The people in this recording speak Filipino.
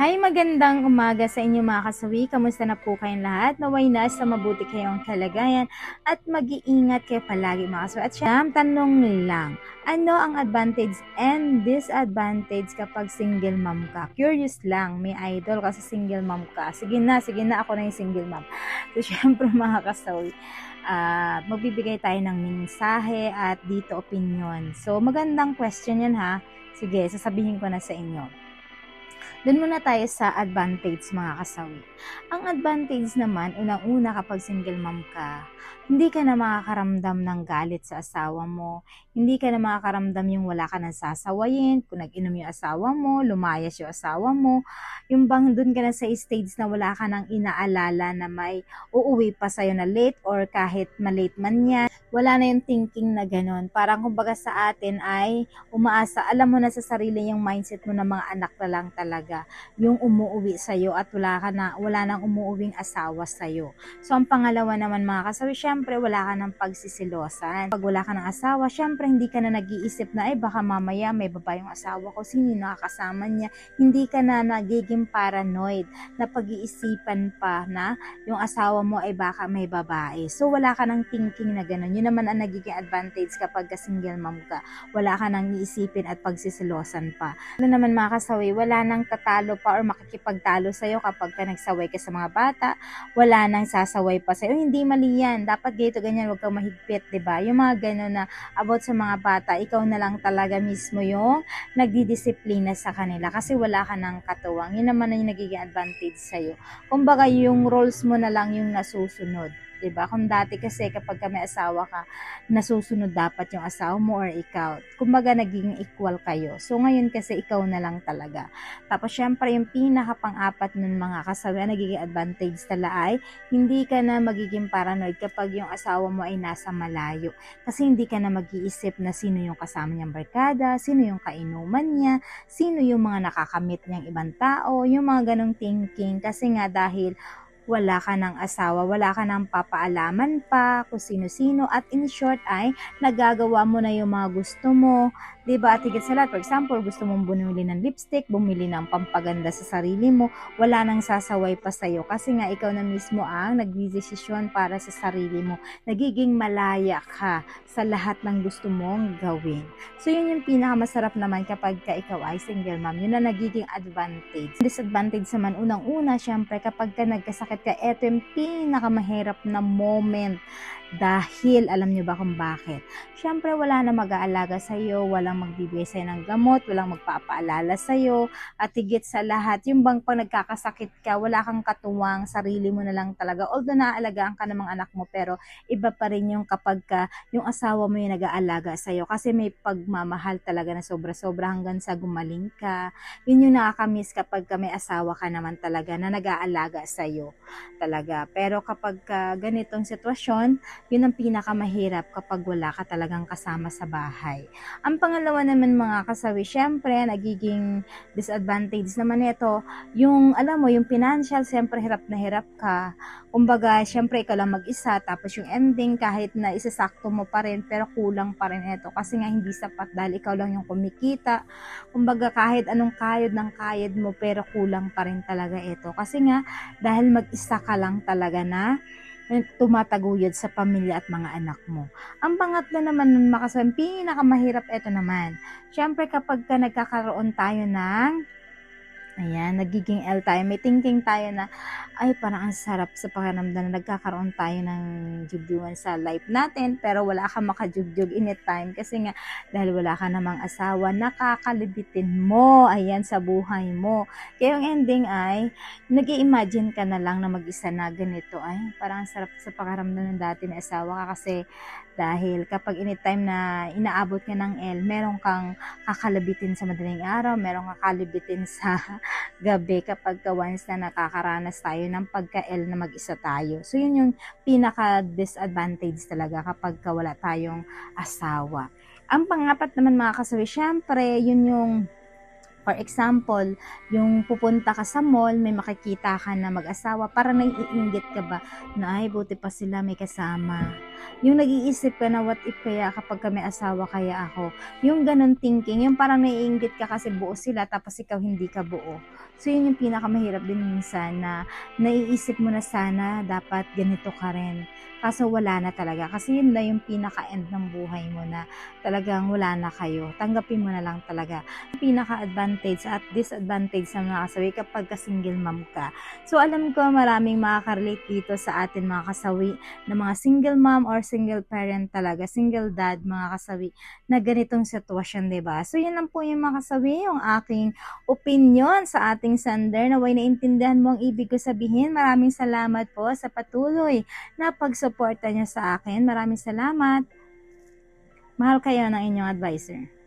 Hi, magandang umaga sa inyo mga kasawi. Kamusta na po kayong lahat? Naway nasa mabuti kayong kalagayan at mag-iingat kayo palagi mga kasawi. At syam, tanong lang, ano ang advantage and disadvantage kapag single mom ka? Curious lang, may idol kasi single mom ka. Sige na, ako na yung single mom. So, syempre mga kasawi, magbibigay tayo ng mensahe at dito opinion. So, magandang question yan ha. Sige, sasabihin ko na sa inyo. Doon muna tayo sa advantage mga kasawi. Ang advantage naman, unang-una kapag single mom ka, hindi ka na makakaramdam ng galit sa asawa mo, hindi ka na makakaramdam yung wala ka nang sasawayin, kung nag-inom yung asawa mo, lumayas yung asawa mo, yung bang doon ka na sa stage na wala ka nang inaalala na may uuwi pa sa'yo na late or kahit malate man yan, wala na yung thinking na gano'n. Parang kumbaga sa atin ay umaasa, alam mo na sa sarili yung mindset mo na mga anak na lang talaga yung umuuwi sa'yo at wala nang umuuwing asawa sa'yo. So, ang pangalawa naman mga kasawi, syempre wala ka ng pagsisilosan. Pag wala ka ng asawa, syempre hindi ka na nag-iisip na, baka mamaya may babae yung asawa ko, sino yung nakakasama niya. Hindi ka na nagiging paranoid na pag-iisipan pa na yung asawa mo ay baka may babae. So, wala ka ng thinking na gano'n. Yun naman ang nagiging advantage kapag single mom ka. Wala ka nang iisipin at pagsisilosan pa. Ano naman mga kasawi, wala nang tatalo pa or makikipagtalo sa'yo kapag ka nagsaway ka sa mga bata, wala nang sasaway pa sa'yo. Hindi mali yan. Dapat ganito ganyan, huwag kang mahigpit, diba? Yung mga gano'n na about sa mga bata, ikaw na lang talaga mismo yung nagdidisiplina sa kanila kasi wala ka nang katuwang. Yun naman yung nagiging advantage sa'yo. Kumbaga yung roles mo na lang yung nasusunod. Diba? Kung dati kasi kapag may asawa ka, nasusunod dapat yung asawa mo or ikaw. Kumbaga naging equal kayo. So ngayon kasi ikaw na lang talaga. Tapos syempre yung pinaka pang-apat nun mga kasawi, nagiging advantage tala ay hindi ka na magiging paranoid kapag yung asawa mo ay nasa malayo. Kasi hindi ka na mag-iisip na sino yung kasama niyang barkada, sino yung kainuman niya, sino yung mga nakakamit niyang ibang tao, yung mga ganong thinking. Kasi nga dahil wala ka ng asawa, wala ka ng papaalaman pa kung sino-sino at in short ay nagagawa mo na yung mga gusto mo, diba? At higit sa lahat, for example, gusto mong bumili ng lipstick, bumili ng pampaganda sa sarili mo, wala nang sasaway pa sa'yo kasi nga ikaw na mismo ang nagdidesisyon para sa sarili mo. Nagiging malaya ka sa lahat ng gusto mong gawin. So yun yung pinakamasarap naman kapag ka ikaw ay single mom, yun na nagiging advantage. Disadvantage naman, unang-una, syempre kapag ka nagkasakit ka, eto yung pinakamahirap na moment dahil alam nyo ba kung bakit? Syempre wala na mag-aalaga sa'yo, walang magbibigay sa'yo ng gamot, walang magpapaalala sa'yo, at higit sa lahat, yung bang pag nagkakasakit ka, wala kang katuwang, sarili mo na lang talaga. Although naaalagaan ka ng mga anak mo, pero iba pa rin yung kapag ka, yung asawa mo yung nag-aalaga sa'yo kasi may pagmamahal talaga na sobra-sobra hanggang sa gumaling ka. Yun yung nakakamiss kapag ka may asawa ka naman talaga na nag-aalaga sa'yo talaga. Pero kapag ganitong sitwasyon, yun ang pinakamahirap kapag wala ka talagang kasama sa bahay. Ang pangalawa naman mga kasawi, syempre nagiging disadvantage naman ito, yung alam mo, yung financial, syempre hirap na hirap ka. Kumbaga, syempre ikaw lang mag-isa, tapos yung ending kahit na isasakto mo pa rin, pero kulang pa rin ito kasi nga hindi sapat dahil ikaw lang yung kumikita. Kumbaga kahit anong kayod ng kayod mo, pero kulang pa rin talaga ito kasi nga dahil mag-isa ka lang talaga na tumataguyod sa pamilya at mga anak mo. Ang pangatlo naman nun makasabi, pinakamahirap ito naman. Siyempre kapag ka nagkakaroon tayo ng nagiging L tayo, may thinking tayo na, ay parang ang sarap sa pakiramdam na nagkakaroon tayo ng jugyuan sa life natin, pero wala kang makajugyug anytime kasi nga, dahil wala ka namang asawa, nakakalibitin mo, sa buhay mo. Kaya yung ending ay, nag-i-imagine ka na lang na mag-isa na ganito, ay parang ang sarap sa pakiramdam ng dati na asawa ka kasi, dahil kapag anytime na inaabot ka ng L, meron kang kakalabitin sa madaling araw, meron kang kakalibitin sa gabi kapag once na nakakaranas tayo ng pagka-L na mag-isa tayo. So yun yung pinaka-disadvantage talaga kapag wala tayong asawa. Ang pangapat naman mga kasawi, syempre yun yung for example, yung pupunta ka sa mall, may makikita ka na mag-asawa, parang naiinggit ka ba na ay buti pa sila may kasama. Yung nag-iisip ka na what if kaya kapag may asawa kaya ako. Yung ganun thinking, yung parang naiinggit ka kasi buo sila tapos ikaw hindi ka buo. So yun yung pinakamahirap din minsan na naiisip mo na sana dapat ganito ka rin, kaso wala na talaga. Kasi yun na yung pinaka-end ng buhay mo na talagang wala na kayo, tanggapin mo na lang talaga. Pinaka-advantage at disadvantage ng mga kasawi kapagka single mom ka. So alam ko maraming makaka-relate dito sa atin mga kasawi na mga single mom or single parent talaga, single dad mga kasawi na ganitong sitwasyon, 'di ba? So yun lang po yung mga kasawi, yung aking opinyon sa ating sender. Naway naintindihan mo ang ibig ko sabihin. Maraming salamat po sa patuloy na pagsuporta niyo sa akin. Maraming salamat. Mahal kayo ng inyong advisor.